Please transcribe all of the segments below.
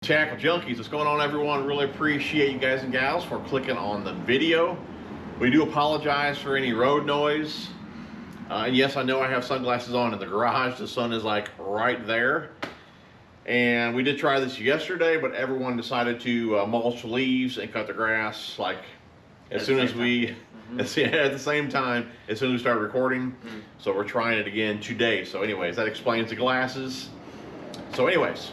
Tackle Junkies, what's going on, everyone? Really appreciate you guys and gals for clicking on the video. We do apologize for any road noise. And yes, I know I have sunglasses on in the garage. The sun is like right there. And we did try this yesterday, but everyone decided to mulch leaves and cut the grass like as soon as we, at the same time, as soon as we started recording. So we're trying it again today. So anyways, that explains the glasses. So anyways,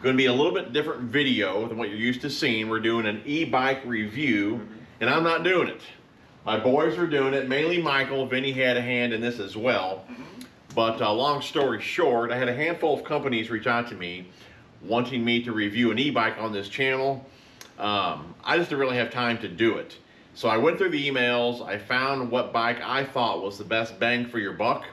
going to be a little bit different video than what you're used to seeing. We're doing an e-bike review, and I'm not doing it. My boys are doing it, mainly Michael. Vinny had a hand in this as well. But long story short, I had a handful of companies reach out to me wanting me to review an e-bike on this channel. I just didn't really have time to do it. So I went through the emails. I found what bike I thought was the best bang for your buck.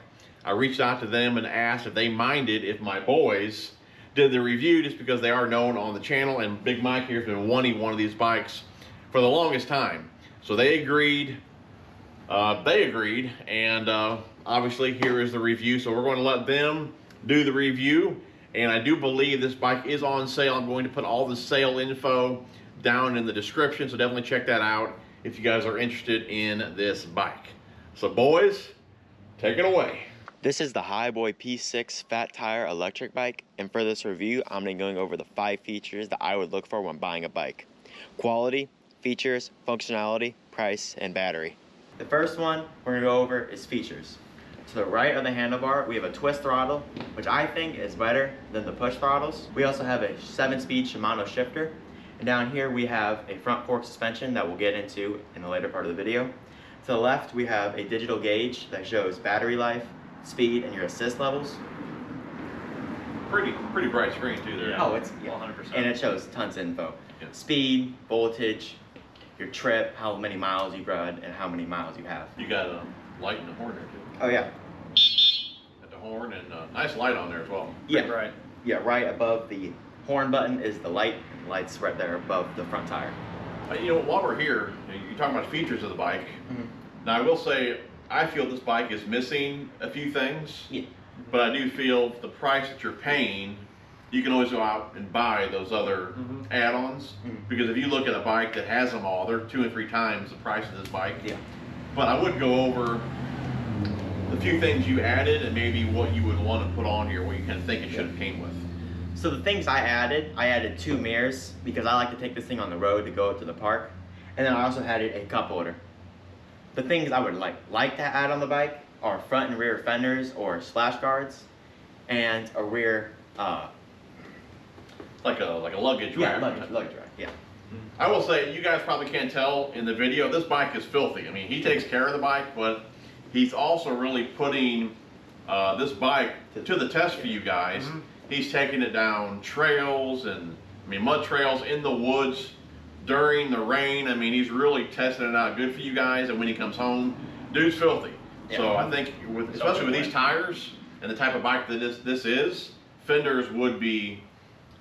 I reached out to them and asked if they minded if my boys did the review, just because they are known on the channel, and Big Mike here has been wanting one of these bikes for the longest time. So they agreed, and obviously here is the review. So we're going to let them do the review, and I do believe this bike is on sale. I'm going to put all the sale info down in the description, so definitely check that out if you guys are interested in this bike. So boys, take it away. This is the Highboy P6 fat tire electric bike, and for this review I'm going to be going over the 5 features that I would look for when buying a bike: quality, features, functionality, price, and battery. The first one we're going to go over is features. To the right of the handlebar we have a twist throttle, which I think is better than the push throttles. We also have a 7-speed Shimano shifter, and down here we have a front fork suspension that we'll get into in the later part of the video. To the left we have a digital gauge that shows battery life, speed, and your assist levels. Pretty bright screen too there. Yeah. Oh, it's 100%. And it shows tons of info. Yeah. Speed, voltage, your trip, how many miles you've run, and how many miles you have. You got a light and a horn there too. Oh yeah. Got the horn and a nice light on there as well. Yeah. Right. Yeah, right above the horn button is the light. The light's right there above the front tire. You know, while we're here, you're talking about features of the bike. Now I will say, I feel this bike is missing a few things, but I do feel the price that you're paying, you can always go out and buy those other add-ons, because if you look at a bike that has them all, they're 2 and 3 times the price of this bike. But I would go over the few things you added and maybe what you would want to put on here, what you kind of think it should have came with. So the things I added 2 mirrors, because I like to take this thing on the road to go to the park, and then I also added a cup holder. The things I would like to add on the bike are front and rear fenders or splash guards, and a rear like a luggage rack. Luggage rack. Yeah. I will say, you guys probably can't tell in the video, this bike is filthy. I mean, he takes care of the bike, but he's also really putting this bike to the test for you guys. He's taking it down trails and mud trails, in the woods, during the rain. I mean, he's really testing it out good for you guys, and when he comes home, dude's filthy. So I think, especially with these tires and the type of bike that this is, fenders would be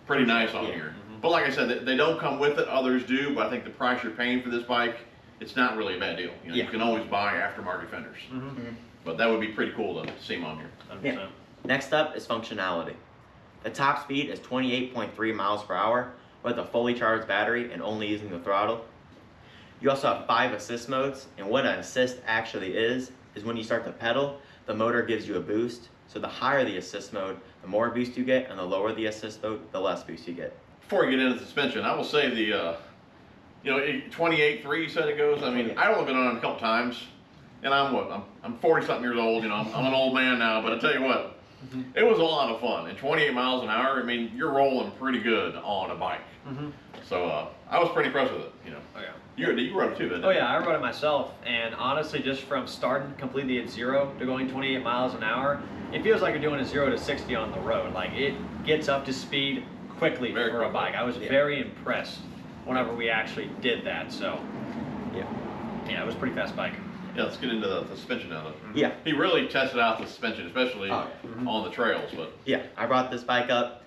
pretty nice on here. But like I said, they don't come with it, others do, but I think the price you're paying for this bike, it's not really a bad deal. You know, you can always buy aftermarket fenders. But that would be pretty cool to see them on here. 100%. Next up is functionality. The top speed is 28.3 miles per hour with a fully charged battery and only using the throttle. You also have 5 assist modes, and what an assist actually is when you start to pedal, the motor gives you a boost. So the higher the assist mode, the more boost you get, and the lower the assist mode, the less boost you get. Before we get into the suspension, I will say the, 28.3 you said it goes. I mean, I've only been on it a couple times, and I'm 40-something years old. You know, I'm an old man now, but I tell you what, it was a lot of fun. And 28 miles an hour, I mean, you're rolling pretty good on a bike. So I was pretty impressed with it. You know. Oh yeah. You rode it too, didn't you? Oh yeah, I rode it myself, and honestly, just from starting completely at 0 to going 28 miles an hour, it feels like you're doing a 0 to 60 on the road. Like, it gets up to speed quickly for a bike. I was very impressed whenever we actually did that. So yeah, it was a pretty fast bike. Yeah, let's get into the suspension now. Yeah. He really tested out the suspension, especially on the trails. But yeah, I brought this bike up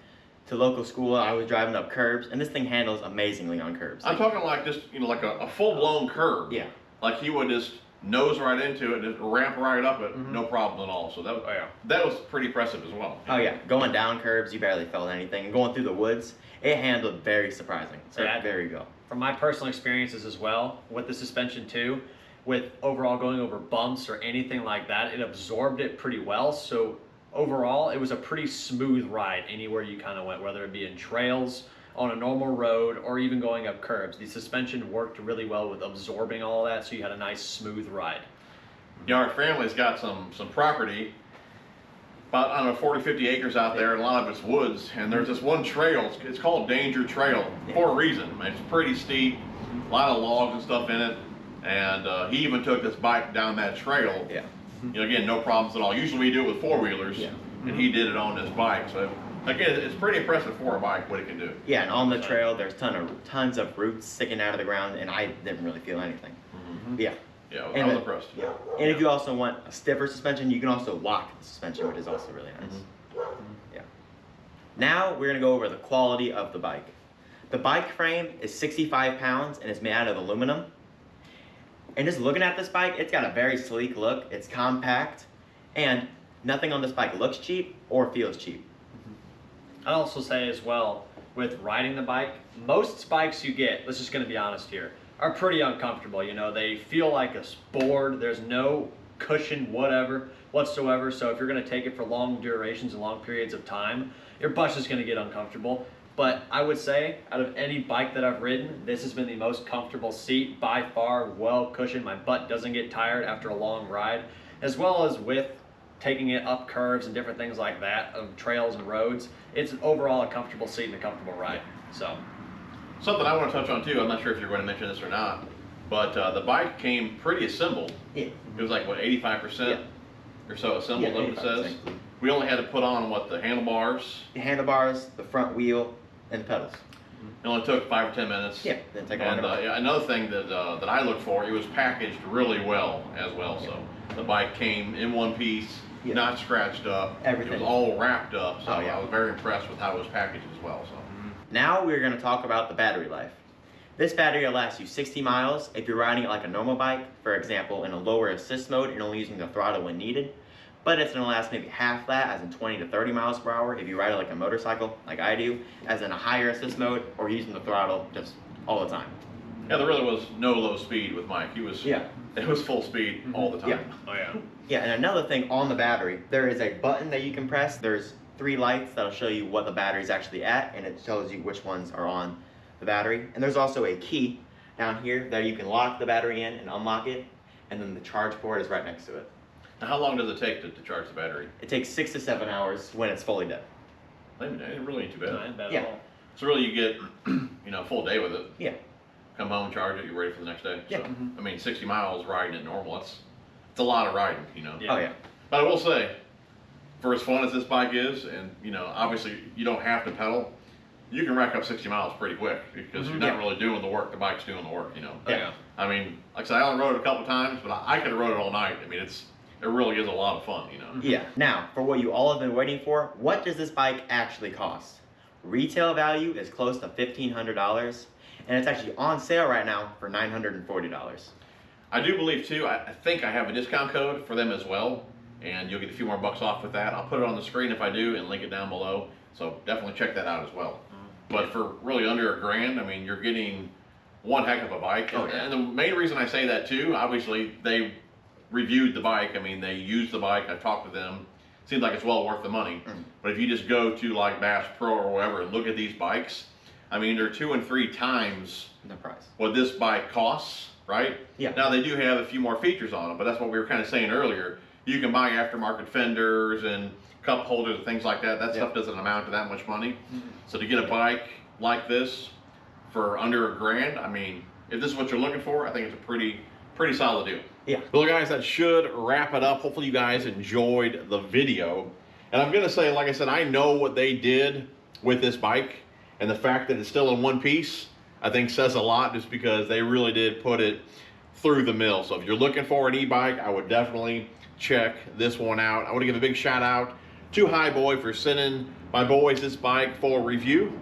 to local school. I was driving up curbs, and this thing handles amazingly on curbs. I'm talking like just, like a full-blown curb. Yeah. Like he would just nose right into it, just ramp right up it, no problem at all. So that was pretty impressive as well. Oh yeah, going down curbs, you barely felt anything. And going through the woods, it handled very surprising. So there you go. From my personal experiences as well, with the suspension too, with overall going over bumps or anything like that, it absorbed it pretty well. So overall, it was a pretty smooth ride anywhere you kind of went, whether it be in trails, on a normal road, or even going up curbs. The suspension worked really well with absorbing all of that, so you had a nice smooth ride. You know, our family's got some property, about, I don't know, 40, 50 acres out there, and a lot of it's woods, and there's this one trail, it's called Danger Trail, for a reason. It's pretty steep, a lot of logs and stuff in it, and he even took this bike down that trail. Yeah. You know, again, no problems at all. Usually we do it with four-wheelers, and he did it on this bike, so again, it's pretty impressive for a bike what it can do. Yeah, and on the trail, there's tons of roots sticking out of the ground, and I didn't really feel anything. Yeah. Yeah, I was impressed. Yeah. And if you also want a stiffer suspension, you can also lock the suspension, which is also really nice. Yeah. Now we're gonna go over the quality of the bike. The bike frame is 65 pounds and it's made out of aluminum. And just looking at this bike, it's got a very sleek look. It's compact, and nothing on this bike looks cheap or feels cheap. I'd also say as well, with riding the bike, most bikes you get, let's just gonna be honest here, are pretty uncomfortable. You know, they feel like a board. There's no cushion whatsoever. So if you're gonna take it for long durations and long periods of time, your butt's just gonna get uncomfortable. But I would say, out of any bike that I've ridden, this has been the most comfortable seat by far, well cushioned. My butt doesn't get tired after a long ride, as well as with taking it up curves and different things like that, of trails and roads. It's overall a comfortable seat and a comfortable ride. So. Something I want to touch on too, I'm not sure if you're going to mention this or not, but the bike came pretty assembled. Yeah. It was like, what, 85% or so assembled, Yeah, it says. We only had to put on, what, the handlebars? The handlebars, the front wheel, and the pedals. It only took 5 or 10 minutes. Yeah, didn't take And long. another thing that I look for, it was packaged really well as well. So the bike came in one piece, not scratched up. Everything. It was all wrapped up. So Oh, yeah. I was very impressed with how it was packaged as well. So. Now we're going to talk about the battery life. This battery will last you 60 miles if you're riding it like a normal bike, for example, in a lower assist mode and only using the throttle when needed. But it's going to last maybe half that, as in 20 to 30 miles per hour, if you ride it like a motorcycle, like I do, as in a higher assist mode or using the throttle just all the time. Yeah, there really was no low speed with Mike. He was, it was full speed all the time. Yeah. Oh yeah. Yeah, and another thing on the battery, there is a button that you can press. There's 3 lights that'll show you what the battery's actually at, and it tells you which ones are on the battery. And there's also a key down here that you can lock the battery in and unlock it, and then the charge port is right next to it. Now, how long does it take to charge the battery? It takes 6 to 7 hours when it's fully dead. It really ain't too bad. Not bad Yeah. at all. So really you get, a full day with it. Yeah. Come home, charge it, you're ready for the next day. Yeah. So, I mean, 60 miles riding it normal, it's a lot of riding, Yeah. Oh yeah. But I will say, for as fun as this bike is, and obviously you don't have to pedal, you can rack up 60 miles pretty quick because you're not really doing the work, the bike's doing the work, Yeah. I mean, like I said, I only rode it a couple times, but I could have rode it all night. I mean, it really is a lot of fun, Yeah. Now, for what you all have been waiting for, what does this bike actually cost? Retail value is close to $1,500, and it's actually on sale right now for $940. I do believe too, I think I have a discount code for them as well, and you'll get a few more bucks off with that. I'll put it on the screen if I do and link it down below, so definitely check that out as well. But for really under $1,000, I mean, you're getting one heck of a bike. Oh, yeah. And the main reason I say that too, obviously they reviewed the bike. I mean, they used the bike, I talked to them. Seems like it's well worth the money. But if you just go to like Bass Pro or wherever and look at these bikes, I mean, they're 2 and 3 times The price. what this bike costs, right? Yeah. Now they do have a few more features on them, but that's what we were kind of saying earlier. You can buy aftermarket fenders and cup holders and things like that. That stuff doesn't amount to that much money. So to get a bike like this for under $1,000, I mean, if this is what you're looking for, I think it's a pretty solid deal. Yeah. Well, guys, that should wrap it up. Hopefully you guys enjoyed the video. And I'm gonna say, like I said, I know what they did with this bike, and the fact that it's still in one piece, I think says a lot, just because they really did put it through the mill. So if you're looking for an e-bike, I would definitely check this one out. I want to give a big shout out to Highboy for sending my boys this bike for review.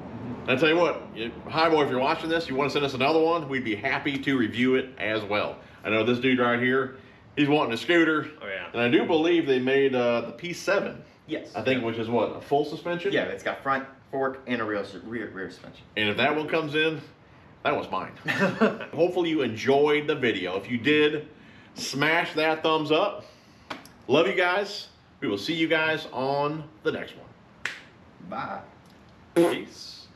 And I tell you what, Highboy, if you're watching this, you want to send us another one, we'd be happy to review it as well. I know this dude right here, He's wanting a scooter. Oh yeah. And I do believe they made the P7. Yes. I think, which is what, a full suspension? Yeah, it's got front fork and a rear suspension. And if that one comes in, that was mine. Hopefully you enjoyed the video. If you did, smash that thumbs up. Love you guys. We will see you guys on the next one. Bye. Peace.